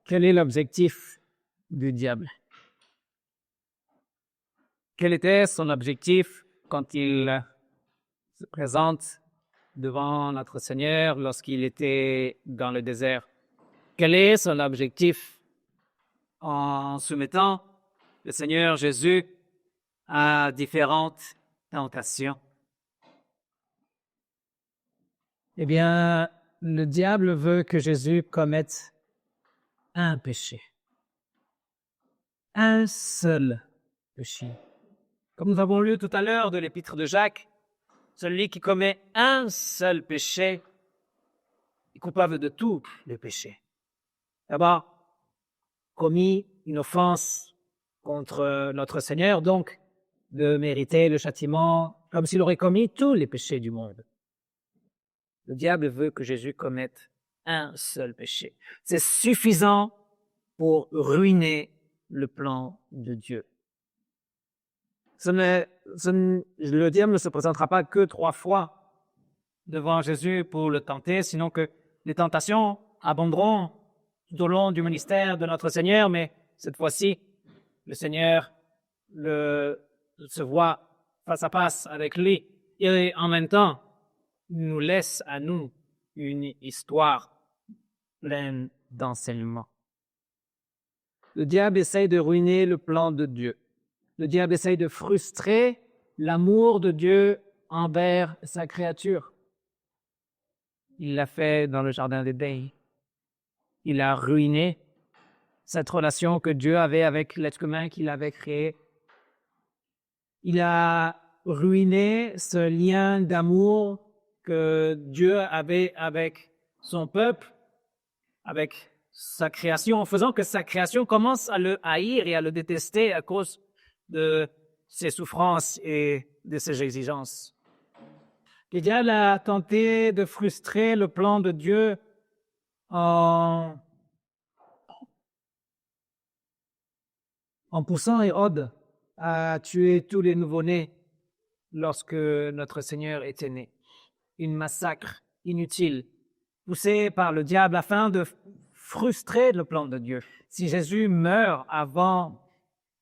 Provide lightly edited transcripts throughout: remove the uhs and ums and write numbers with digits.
Quel est l'objectif du diable? Quel était son objectif quand il se présente devant notre Seigneur lorsqu'il était dans le désert? Quel est son objectif en soumettant le Seigneur Jésus à différentes tentations? Eh bien, le diable veut que Jésus commette un péché. Un seul péché. Comme nous avons lu tout à l'heure de l'épître de Jacques, celui qui commet un seul péché est coupable de tous les péchés. D'abord, commis une offense contre notre Seigneur, donc de mériter le châtiment comme s'il aurait commis tous les péchés du monde. Le diable veut que Jésus commette un seul péché. C'est suffisant pour ruiner le plan de Dieu. Le diable ne se présentera pas que 3 fois devant Jésus pour le tenter, sinon que les tentations abonderont tout au long du ministère de notre Seigneur, mais cette fois-ci, le Seigneur se voit face à face avec lui et en même temps nous laisse à nous une histoire pleine d'enseignements. Le diable essaye de ruiner le plan de Dieu. Le diable essaye de frustrer l'amour de Dieu envers sa créature. Il l'a fait dans le jardin d'Éden. Il a ruiné cette relation que Dieu avait avec l'être humain qu'il avait créé. Il a ruiné ce lien d'amour que Dieu avait avec son peuple, avec sa création, en faisant que sa création commence à le haïr et à le détester à cause de ses souffrances et de ses exigences. Le diable a tenté de frustrer le plan de Dieu en poussant Hérode à tuer tous les nouveau-nés lorsque notre Seigneur était né. Une massacre inutile, poussée par le diable afin de frustrer le plan de Dieu. Si Jésus meurt avant,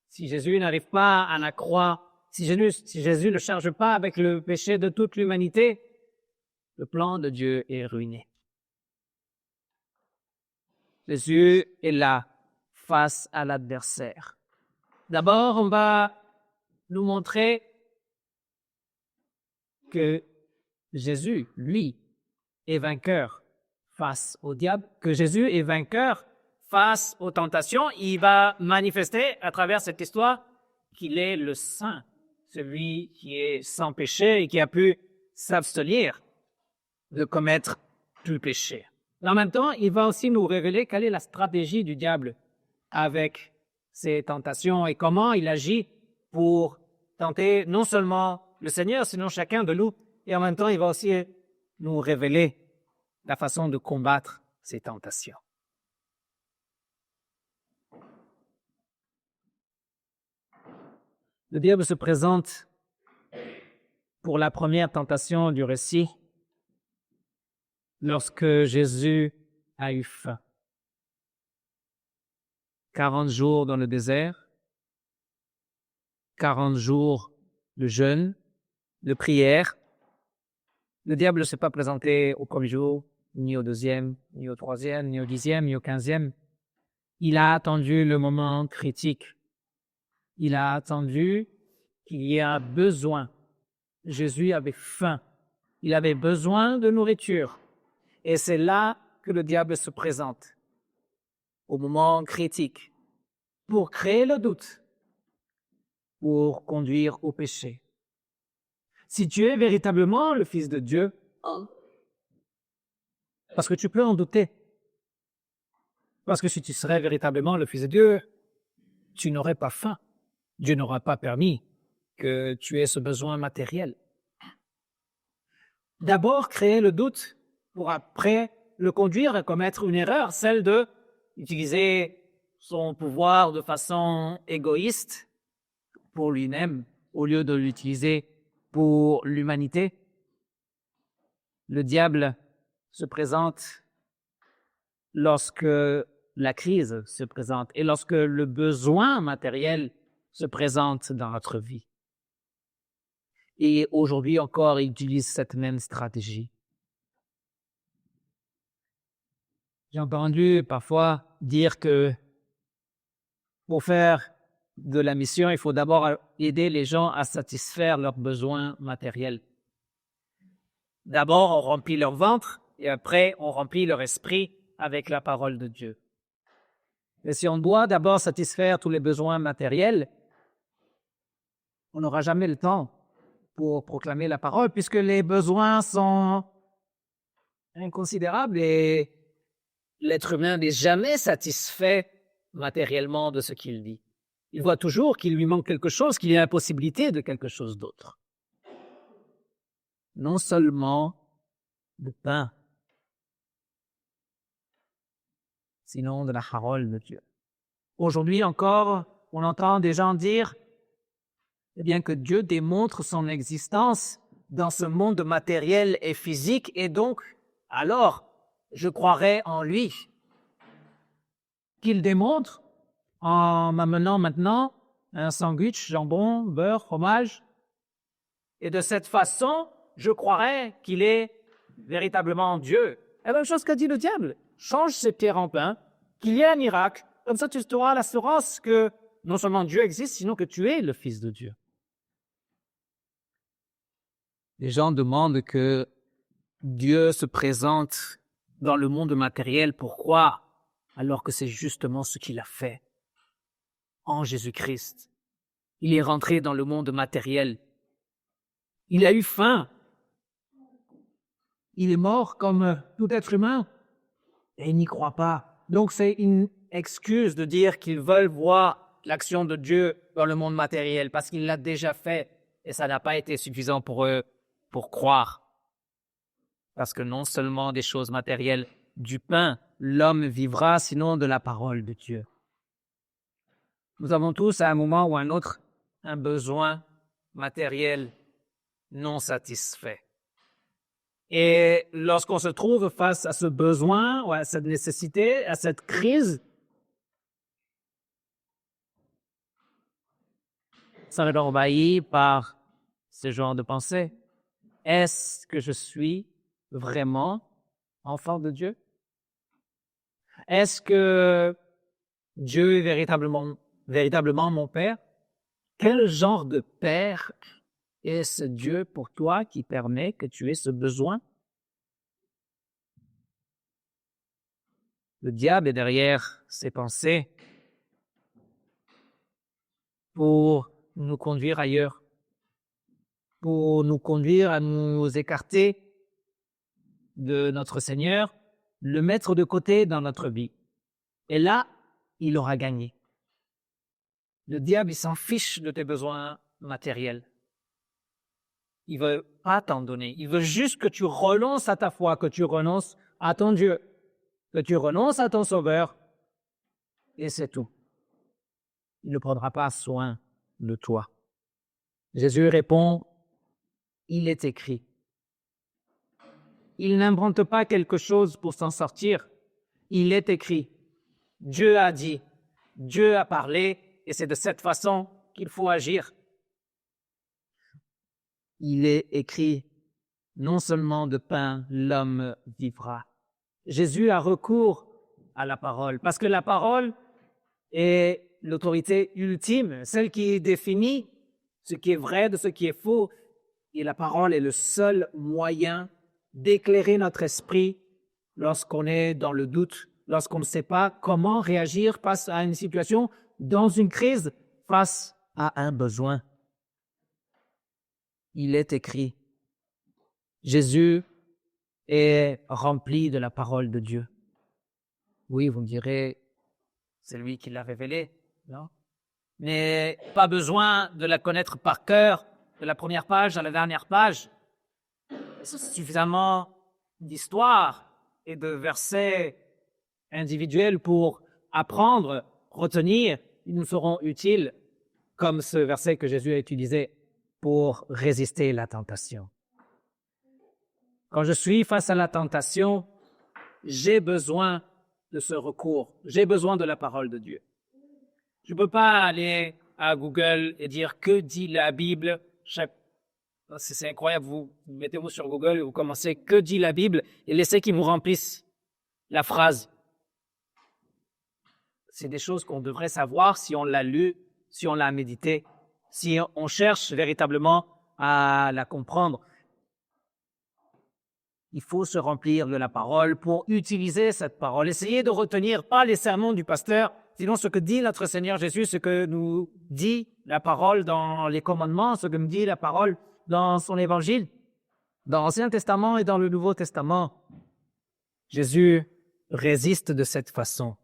si Jésus n'arrive pas à la croix, si Jésus ne charge pas avec le péché de toute l'humanité, le plan de Dieu est ruiné. Jésus est là, face à l'adversaire. D'abord, on va nous montrer que Jésus, lui, est vainqueur face au diable, que Jésus est vainqueur face aux tentations. Il va manifester à travers cette histoire qu'il est le saint, celui qui est sans péché et qui a pu s'abstenir de commettre tout péché. En même temps, il va aussi nous révéler quelle est la stratégie du diable avec ses tentations et comment il agit pour tenter non seulement le Seigneur, sinon chacun de nous. Et en même temps, il va aussi nous révéler la façon de combattre ces tentations. Le diable se présente pour la première tentation du récit lorsque Jésus a eu faim. 40 jours dans le désert, 40 jours de jeûne, de prière. Le diable ne s'est pas présenté au premier jour, ni au deuxième, ni au troisième, ni au 10e, ni au 15e. Il a attendu le moment critique. Il a attendu qu'il y ait besoin. Jésus avait faim. Il avait besoin de nourriture. Et c'est là que le diable se présente, au moment critique, pour créer le doute, pour conduire au péché. Si tu es véritablement le Fils de Dieu, parce que tu peux en douter, parce que si tu serais véritablement le Fils de Dieu, tu n'aurais pas faim. Dieu n'aura pas permis que tu aies ce besoin matériel. D'abord, créer le doute pour après le conduire à commettre une erreur, celle de utiliser son pouvoir de façon égoïste pour lui-même au lieu de l'utiliser pour l'humanité. Le diable se présente lorsque la crise se présente et lorsque le besoin matériel se présente dans notre vie. Et aujourd'hui encore, il utilise cette même stratégie. J'ai entendu parfois dire que pour faire de la mission, il faut d'abord aider les gens à satisfaire leurs besoins matériels. D'abord, on remplit leur ventre et après, on remplit leur esprit avec la parole de Dieu. Et si on doit d'abord satisfaire tous les besoins matériels, on n'aura jamais le temps pour proclamer la parole puisque les besoins sont inconsidérables et l'être humain n'est jamais satisfait matériellement de ce qu'il dit. Il voit toujours qu'il lui manque quelque chose, qu'il y a la possibilité de quelque chose d'autre. Non seulement de pain, sinon de la parole de Dieu. Aujourd'hui encore, on entend des gens dire eh bien, que Dieu démontre son existence dans ce monde matériel et physique et donc, alors, je croirai en lui. Qu'il démontre en m'amenant maintenant un sandwich, jambon, beurre, fromage. Et de cette façon, je croirais qu'il est véritablement Dieu. La même chose qu'a dit le diable. Change ces pierres en pain, qu'il y ait un miracle. Comme ça, tu auras l'assurance que non seulement Dieu existe, sinon que tu es le Fils de Dieu. Les gens demandent que Dieu se présente dans le monde matériel. Pourquoi? Alors que c'est justement ce qu'il a fait en Jésus-Christ. Il est rentré dans le monde matériel. Il a eu faim. Il est mort comme tout être humain. Et il n'y croit pas. Donc c'est une excuse de dire qu'ils veulent voir l'action de Dieu dans le monde matériel parce qu'il l'a déjà fait et ça n'a pas été suffisant pour eux pour croire. Parce que non seulement des choses matérielles, du pain, l'homme vivra, sinon de la parole de Dieu. Nous avons tous, à un moment ou à un autre, un besoin matériel non satisfait. Et lorsqu'on se trouve face à ce besoin, ou à cette nécessité, à cette crise, ça est envahi par ce genre de pensée. Est-ce que je suis vraiment enfant de Dieu? Est-ce que Dieu est véritablement mon Père? Quel genre de Père est ce Dieu pour toi qui permet que tu aies ce besoin? Le diable est derrière ces pensées pour nous conduire ailleurs, pour nous conduire à nous écarter de notre Seigneur, le mettre de côté dans notre vie. Et là, il aura gagné. Le diable, il s'en fiche de tes besoins matériels. Il veut pas t'en donner. Il veut juste que tu renonces à ta foi, que tu renonces à ton Dieu, que tu renonces à ton Sauveur. Et c'est tout. Il ne prendra pas soin de toi. Jésus répond, il est écrit. Il n'invente pas quelque chose pour s'en sortir. Il est écrit. Dieu a dit, Dieu a parlé, et c'est de cette façon qu'il faut agir. Il est écrit, non seulement de pain l'homme vivra. Jésus a recours à la parole, parce que la parole est l'autorité ultime, celle qui définit ce qui est vrai de ce qui est faux. Et la parole est le seul moyen d'éclairer notre esprit lorsqu'on est dans le doute, lorsqu'on ne sait pas comment réagir face à une situation, dans une crise, face à un besoin. Il est écrit. Jésus est rempli de la parole de Dieu. Oui, vous me direz, c'est lui qui l'a révélée, non? Mais pas besoin de la connaître par cœur, de la première page à la dernière page. C'est suffisamment d'histoires et de versets individuels pour apprendre, retenir. Ils nous seront utiles, comme ce verset que Jésus a utilisé pour résister à la tentation. Quand je suis face à la tentation, j'ai besoin de ce recours. J'ai besoin de la parole de Dieu. Je ne peux pas aller à Google et dire que dit la Bible. C'est incroyable, vous mettez-vous sur Google et vous commencez que dit la Bible et laissez qu'il vous remplisse la phrase. C'est des choses qu'on devrait savoir si on l'a lu, si on l'a médité, si on cherche véritablement à la comprendre. Il faut se remplir de la parole pour utiliser cette parole. Essayez de retenir pas les sermons du pasteur, sinon ce que dit notre Seigneur Jésus, ce que nous dit la parole dans les commandements, ce que nous dit la parole dans son évangile, dans l'Ancien Testament et dans le Nouveau Testament. Jésus résiste de cette façon.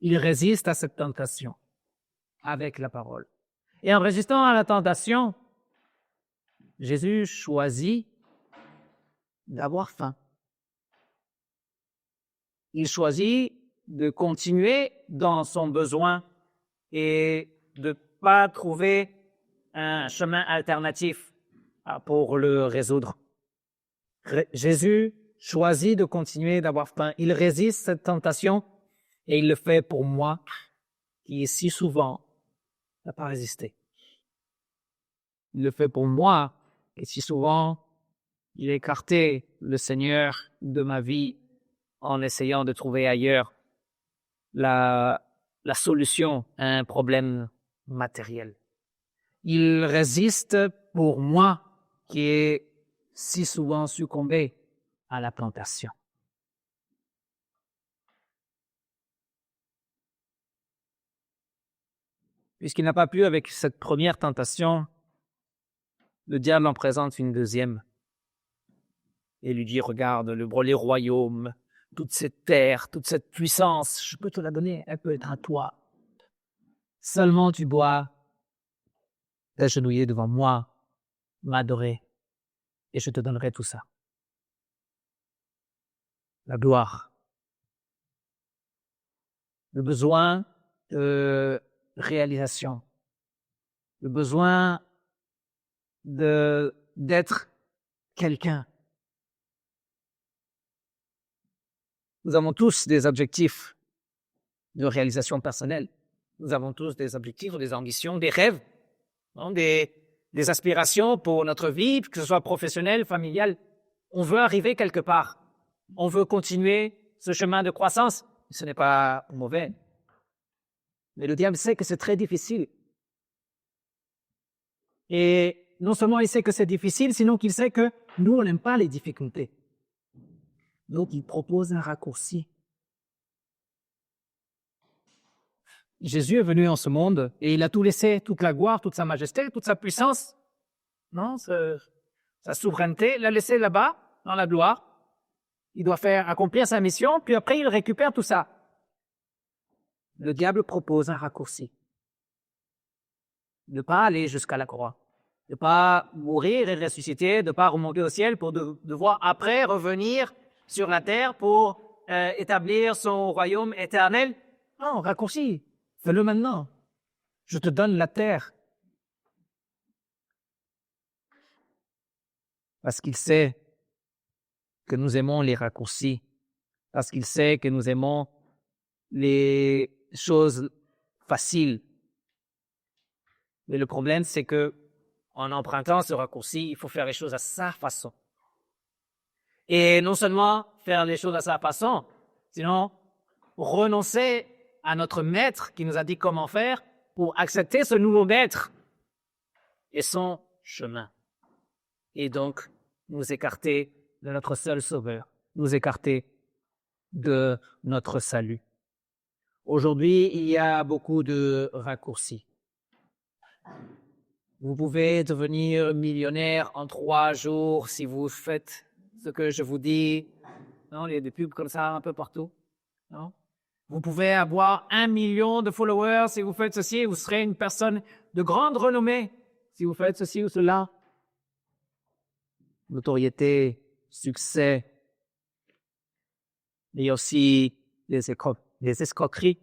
Il résiste à cette tentation avec la parole. Et en résistant à la tentation, Jésus choisit d'avoir faim. Il choisit de continuer dans son besoin et de ne pas trouver un chemin alternatif pour le résoudre. Jésus choisit de continuer d'avoir faim. Il résiste cette tentation et il le fait pour moi, qui si souvent n'a pas résisté. Il le fait pour moi, et si souvent j'ai écarté le Seigneur de ma vie en essayant de trouver ailleurs la solution à un problème matériel. Il résiste pour moi qui ai si souvent succombé à la tentation. Puisqu'il n'a pas pu avec cette première tentation, le diable en présente une deuxième et lui dit, regarde, les royaumes, toute cette terre, toute cette puissance, je peux te la donner, elle peut être à toi. Seulement tu dois t'agenouiller devant moi, m'adorer, et je te donnerai tout ça. La gloire, le besoin de réalisation, le besoin d'être quelqu'un. Nous avons tous des objectifs de réalisation personnelle. Nous avons tous des objectifs, des ambitions, des rêves, hein, des aspirations pour notre vie, que ce soit professionnelle, familiale. On veut arriver quelque part. On veut continuer ce chemin de croissance. Ce n'est pas mauvais. Mais le diable sait que c'est très difficile. Et non seulement il sait que c'est difficile, sinon qu'il sait que nous, on n'aime pas les difficultés. Donc, il propose un raccourci. Jésus est venu en ce monde et il a tout laissé, toute la gloire, toute sa majesté, toute sa puissance, non, sa souveraineté, il l'a laissé là-bas, dans la gloire. Il doit accomplir sa mission, puis après il récupère tout ça. Le diable propose un raccourci. Ne pas aller jusqu'à la croix, de pas mourir et ressusciter, de pas remonter au ciel pour devoir après revenir sur la terre pour établir son royaume éternel. Non, raccourci. Fais-le maintenant. Je te donne la terre. Parce qu'il sait que nous aimons les raccourcis. Parce qu'il sait que nous aimons les choses faciles. Mais le problème, c'est que en empruntant ce raccourci, il faut faire les choses à sa façon. Et non seulement faire les choses à sa façon, sinon renoncer à notre maître qui nous a dit comment faire pour accepter ce nouveau maître et son chemin. Et donc, nous écarter de notre seul sauveur, nous écarter de notre salut. Aujourd'hui, il y a beaucoup de raccourcis. Vous pouvez devenir millionnaire en 3 jours si vous faites ce que je vous dis. Non, il y a des pubs comme ça un peu partout. Non? Vous pouvez avoir 1 million de followers si vous faites ceci, vous serez une personne de grande renommée si vous faites ceci ou cela. Notoriété, succès. Il y a aussi des escroqueries.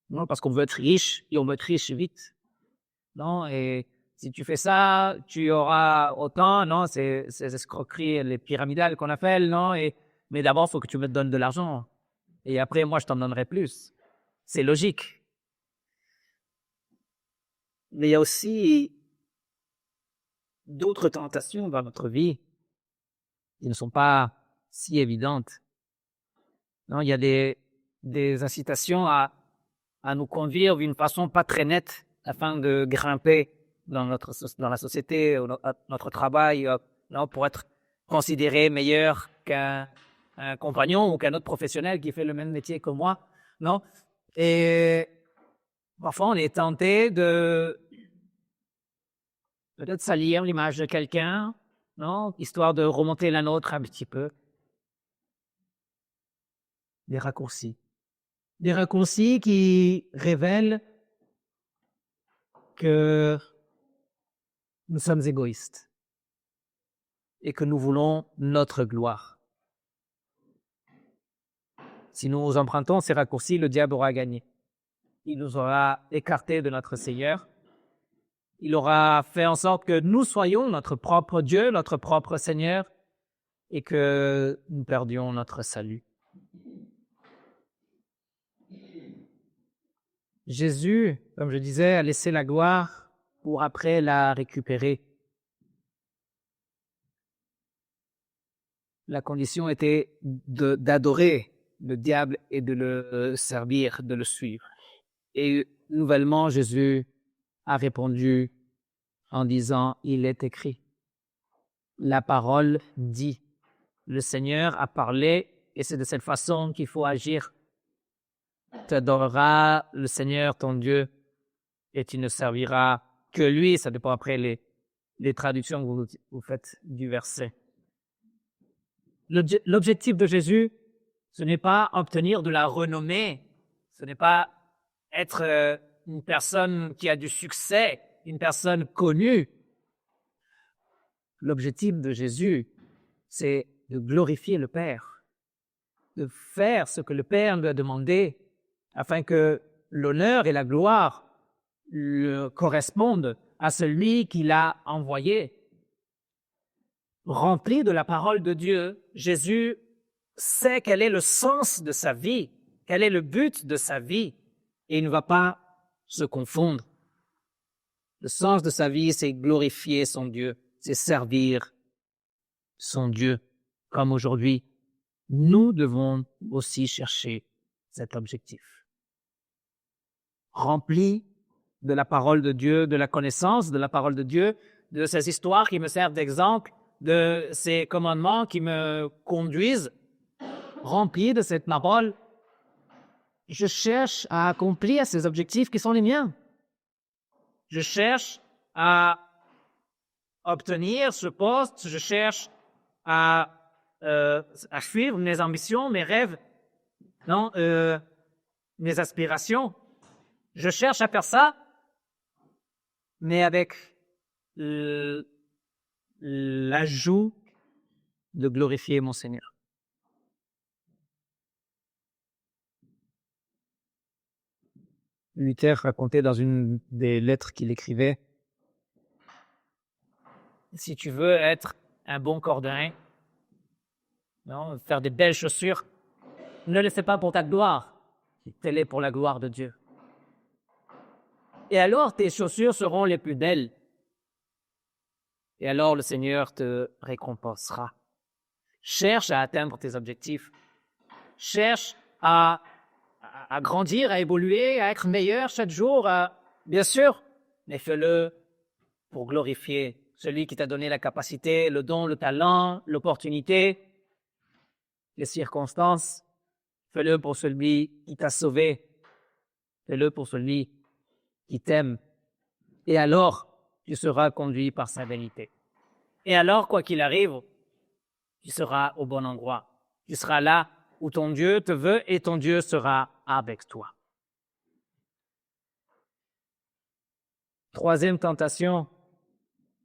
Non, parce qu'on veut être riche et on veut être riche vite. Non, et si tu fais ça, tu auras autant, non, ces escroqueries, les pyramidales qu'on appelle, non, mais d'abord, il faut que tu me donnes de l'argent. et après, moi, je t'en donnerai plus. C'est logique. Mais il y a aussi d'autres tentations dans notre vie qui ne sont pas si évidentes. Non, il y a des incitations à nous conduire d'une façon pas très nette afin de grimper dans la société, à notre travail, non, pour être considéré meilleur qu'un compagnon ou qu'un autre professionnel qui fait le même métier que moi, non? Et parfois, on est tenté de peut-être salir l'image de quelqu'un, non? Histoire de remonter la nôtre un petit peu. Des raccourcis. Des raccourcis qui révèlent que nous sommes égoïstes et que nous voulons notre gloire. Si nous empruntons ces raccourcis, le diable aura gagné. Il nous aura écartés de notre Seigneur. Il aura fait en sorte que nous soyons notre propre Dieu, notre propre Seigneur, et que nous perdions notre salut. Jésus, comme je disais, a laissé la gloire pour après la récupérer. La condition était d'adorer le diable et de le servir, de le suivre. Et nouvellement, Jésus a répondu en disant, il est écrit. La parole dit. Le Seigneur a parlé et c'est de cette façon qu'il faut agir. Tu adoreras le Seigneur, ton Dieu, et tu ne serviras que lui. Ça dépend après les traductions que vous faites du verset. L'objectif de Jésus, ce n'est pas obtenir de la renommée, ce n'est pas être une personne qui a du succès, une personne connue. L'objectif de Jésus, c'est de glorifier le Père, de faire ce que le Père lui a demandé, afin que l'honneur et la gloire correspondent à celui qui l'a envoyé. Rempli de la parole de Dieu, Jésus sait quel est le sens de sa vie, quel est le but de sa vie, et il ne va pas se confondre. Le sens de sa vie, c'est glorifier son Dieu, c'est servir son Dieu. Comme aujourd'hui, nous devons aussi chercher cet objectif. Rempli de la parole de Dieu, de la connaissance de la parole de Dieu, de ces histoires qui me servent d'exemple, de ces commandements qui me conduisent, rempli de cette parole, je cherche à accomplir ces objectifs qui sont les miens. Je cherche à obtenir ce poste, je cherche à suivre mes ambitions, mes rêves, non, mes aspirations. Je cherche à faire ça, mais avec l'ajout de glorifier mon Seigneur. Luther racontait dans une des lettres qu'il écrivait, si tu veux être un bon cordonnier, non, faire des belles chaussures, ne le fais pas pour ta gloire, fais-le pour la gloire de Dieu. Et alors tes chaussures seront les plus belles. Et alors le Seigneur te récompensera. Cherche à atteindre tes objectifs. Cherche à grandir, à évoluer, à être meilleur chaque jour, bien sûr, mais fais-le pour glorifier celui qui t'a donné la capacité, le don, le talent, l'opportunité, les circonstances. Fais-le pour celui qui t'a sauvé. Fais-le pour celui qui t'aime. Et alors, tu seras conduit par sa vérité. Et alors, quoi qu'il arrive, tu seras au bon endroit. Tu seras là où ton Dieu te veut et ton Dieu sera avec toi. Troisième tentation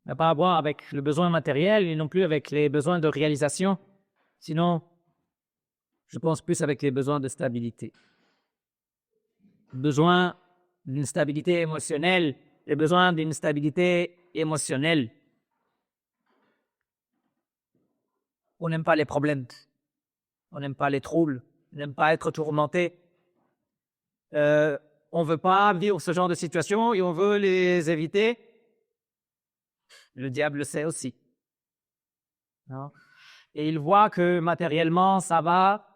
n'a pas à voir avec le besoin matériel et non plus avec les besoins de réalisation. Sinon, je pense plus avec les besoins de stabilité. Besoin d'une stabilité émotionnelle, les besoins d'une stabilité émotionnelle. On n'aime pas les problèmes, on n'aime pas les troubles, n'aime pas être tourmenté. On veut pas vivre ce genre de situation et on veut les éviter. Le diable le sait aussi. Non? Et il voit que matériellement, ça va,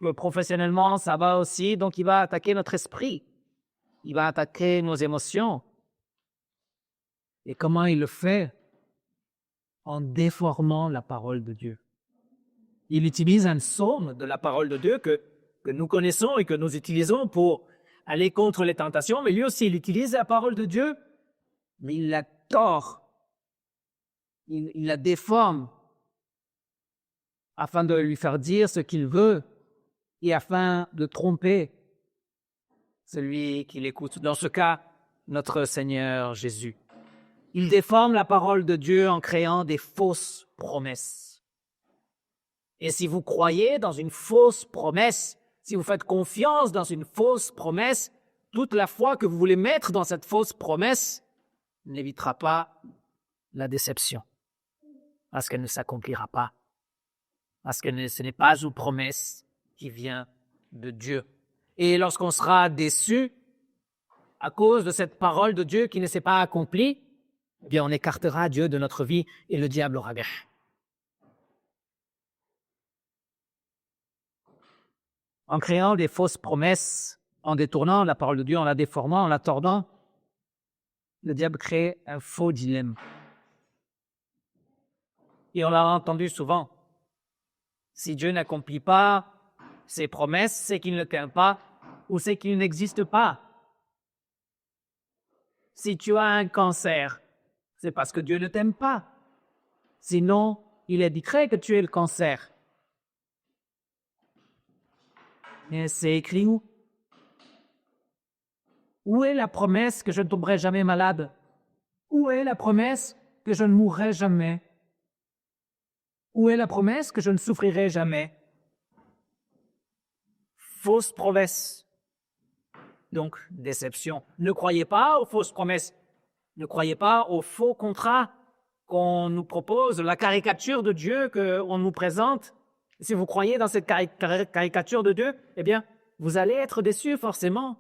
que professionnellement, ça va aussi. Donc, il va attaquer notre esprit. Il va attaquer nos émotions. Et comment il le fait? En déformant la parole de Dieu. Il utilise un psaume de la parole de Dieu que nous connaissons et que nous utilisons pour aller contre les tentations, mais lui aussi, il utilise la parole de Dieu, mais il la tord. Il la déforme afin de lui faire dire ce qu'il veut et afin de tromper celui qui l'écoute. Dans ce cas, notre Seigneur Jésus. Il déforme la parole de Dieu en créant des fausses promesses. Et si vous croyez dans une fausse promesse, si vous faites confiance dans une fausse promesse, toute la foi que vous voulez mettre dans cette fausse promesse n'évitera pas la déception, parce qu'elle ne s'accomplira pas, parce que ce n'est pas une promesse qui vient de Dieu. Et lorsqu'on sera déçu à cause de cette parole de Dieu qui ne s'est pas accomplie, eh bien, on écartera Dieu de notre vie et le diable aura gagné. En créant des fausses promesses, en détournant la parole de Dieu, en la déformant, en la tordant, le diable crée un faux dilemme. Et on l'a entendu souvent. Si Dieu n'accomplit pas ses promesses, c'est qu'il ne tient pas ou c'est qu'il n'existe pas. Si tu as un cancer, c'est parce que Dieu ne t'aime pas. Sinon, il indiquerait que tu aies le cancer. Mais c'est écrit où? Où est la promesse que je ne tomberai jamais malade? Où est la promesse que je ne mourrai jamais? Où est la promesse que je ne souffrirai jamais? Fausse promesse. Donc, déception. Ne croyez pas aux fausses promesses. Ne croyez pas aux faux contrats qu'on nous propose, la caricature de Dieu qu'on nous présente. Si vous croyez dans cette caricature de Dieu, eh bien, vous allez être déçus forcément.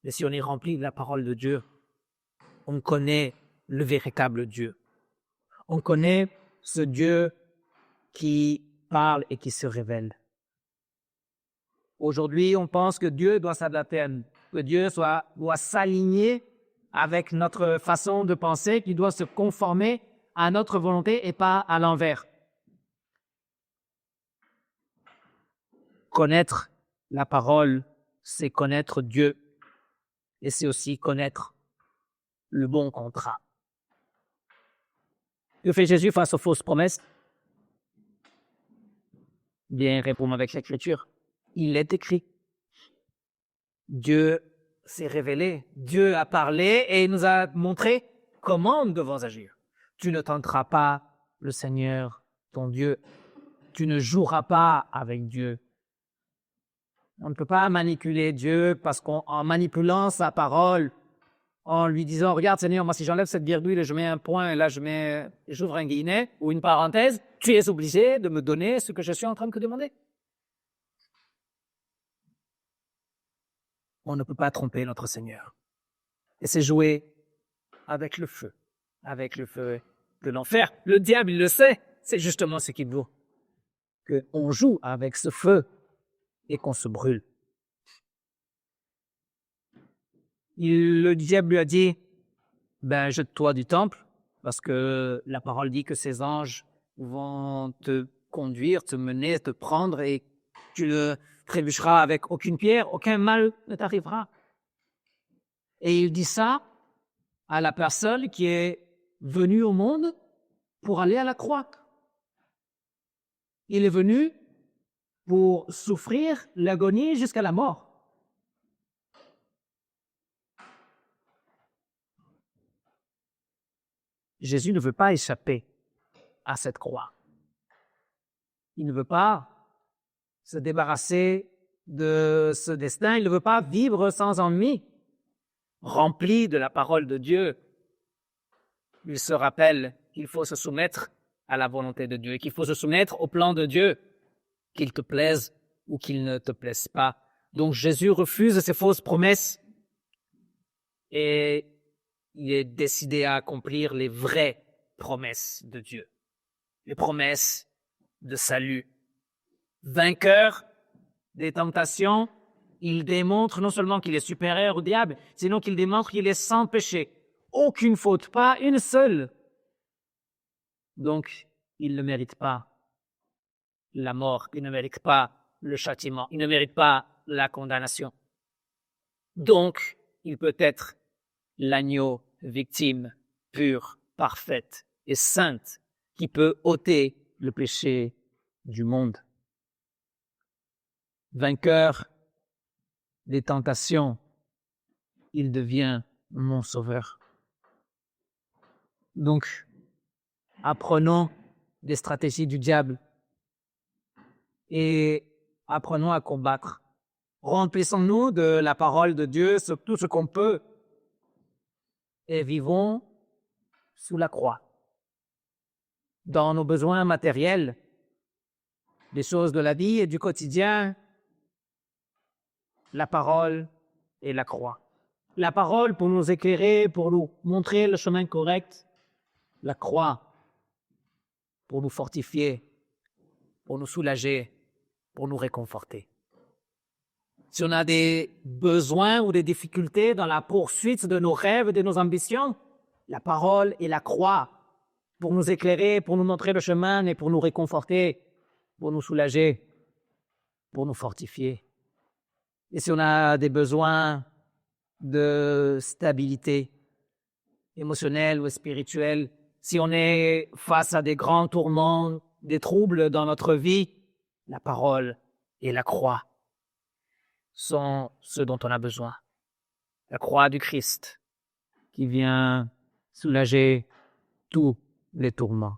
Mais si on est rempli de la parole de Dieu, on connaît le véritable Dieu. On connaît ce Dieu qui parle et qui se révèle. Aujourd'hui, on pense que Dieu doit s'adapter à nous, que Dieu doit s'aligner avec notre façon de penser, qu'il doit se conformer à notre volonté et pas à l'envers. Connaître la parole, c'est connaître Dieu et c'est aussi connaître le bon contrat. Que fait Jésus face aux fausses promesses? Bien, répondre avec l'Écriture. Il est écrit. Dieu s'est révélé, Dieu a parlé et il nous a montré comment nous devons agir. Tu ne tenteras pas le Seigneur, ton Dieu. Tu ne joueras pas avec Dieu. On ne peut pas manipuler Dieu parce qu'en manipulant sa parole, en lui disant, regarde Seigneur, moi si j'enlève cette virgule et je mets un point et là j'ouvre un guillemet ou une parenthèse, tu es obligé de me donner ce que je suis en train de te demander. On ne peut pas tromper notre Seigneur. Et c'est jouer avec le feu de l'enfer. Le diable, il le sait, c'est justement ce qu'il veut. Qu'on joue avec ce feu et qu'on se brûle. Le diable lui a dit, jette-toi du temple, parce que la parole dit que ces anges vont te conduire, te mener, te prendre et tu ne trébucheras avec aucune pierre, aucun mal ne t'arrivera. Et il dit ça à la personne qui est venue au monde pour aller à la croix. Il est venu pour souffrir l'agonie jusqu'à la mort. Jésus ne veut pas échapper à cette croix. Il ne veut pas se débarrasser de ce destin. Il ne veut pas vivre sans ennui, rempli de la parole de Dieu. Il se rappelle qu'il faut se soumettre à la volonté de Dieu, qu'il faut se soumettre au plan de Dieu, qu'il te plaise ou qu'ils ne te plaisent pas. Donc Jésus refuse ces fausses promesses et il est décidé à accomplir les vraies promesses de Dieu, les promesses de salut. Vainqueur des tentations, il démontre non seulement qu'il est supérieur au diable, sinon qu'il démontre qu'il est sans péché. Aucune faute, pas une seule. Donc, il ne mérite pas la mort, il ne mérite pas le châtiment, il ne mérite pas la condamnation. Donc, il peut être l'agneau victime pure, parfaite et sainte qui peut ôter le péché du monde. Vainqueur des tentations, il devient mon sauveur. Donc, apprenons des stratégies du diable et apprenons à combattre. Remplissons-nous de la parole de Dieu sur tout ce qu'on peut et vivons sous la croix. Dans nos besoins matériels, des choses de la vie et du quotidien, la parole et la croix. La parole pour nous éclairer, pour nous montrer le chemin correct. La croix pour nous fortifier, pour nous soulager, pour nous réconforter. Si on a des besoins ou des difficultés dans la poursuite de nos rêves et de nos ambitions, la parole et la croix pour nous éclairer, pour nous montrer le chemin et pour nous réconforter, pour nous soulager, pour nous fortifier. Et si on a des besoins de stabilité émotionnelle ou spirituelle, si on est face à des grands tourments, des troubles dans notre vie, la parole et la croix sont ce dont on a besoin. La croix du Christ qui vient soulager tous les tourments.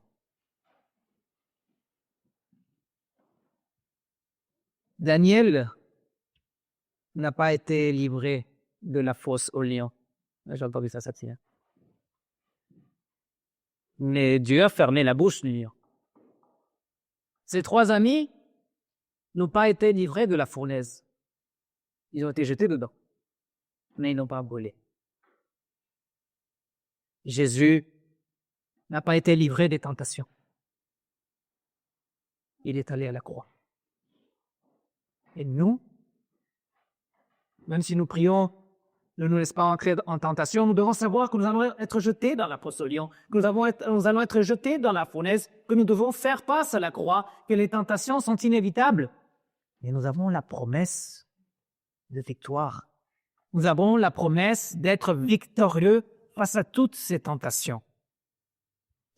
Daniel n'a pas été livré de la fosse au lion. J'ai entendu ça tient. Mais Dieu a fermé la bouche du lion. Ses 3 amis n'ont pas été livrés de la fournaise. Ils ont été jetés dedans, mais ils n'ont pas brûlé. Jésus n'a pas été livré des tentations. Il est allé à la croix. Et nous, même si nous prions, ne nous laisse pas entrer en tentation, nous devons savoir que nous allons être jetés dans la fosse au lion, que nous allons être jetés dans la fournaise, que nous devons faire face à la croix, que les tentations sont inévitables. Mais nous avons la promesse de victoire. Nous avons la promesse d'être victorieux face à toutes ces tentations.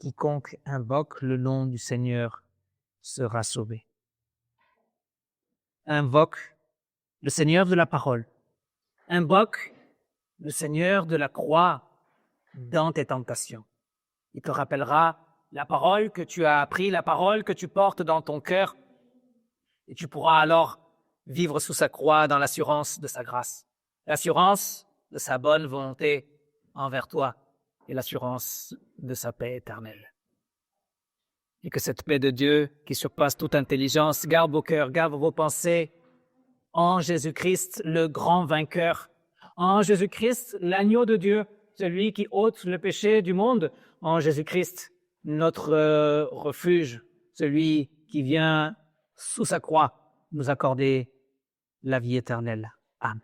Quiconque invoque le nom du Seigneur sera sauvé. Invoque le Seigneur de la parole. Invoque le Seigneur de la croix dans tes tentations. Il te rappellera la parole que tu as appris, la parole que tu portes dans ton cœur, et tu pourras alors vivre sous sa croix dans l'assurance de sa grâce, l'assurance de sa bonne volonté envers toi et l'assurance de sa paix éternelle. Et que cette paix de Dieu qui surpasse toute intelligence garde vos cœurs, garde vos pensées en Jésus-Christ, le grand vainqueur, en Jésus-Christ, l'agneau de Dieu, celui qui ôte le péché du monde, en Jésus-Christ, notre refuge, celui qui vient sous sa croix nous accorder la vie éternelle. Amen.